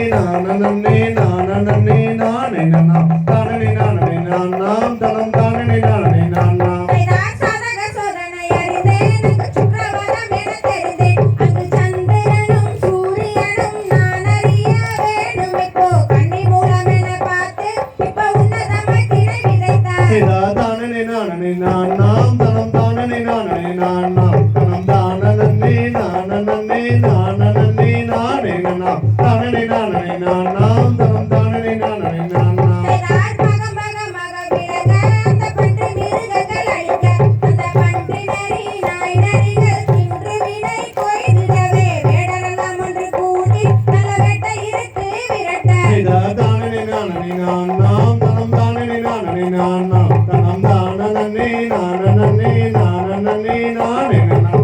நானே நானே நானே நாம் தானே நானே நாம் தனம் தானே நானே நாம் நாம் தனம் தானே நானே நாம் தனம் தானே நானே நானே நானே நாம் தானே நானே நாம் தனம் தானே நானே நாம் தானே நானே நாம் தனம் தானே நானே நாம் தனம் தானே நானே நானே நானே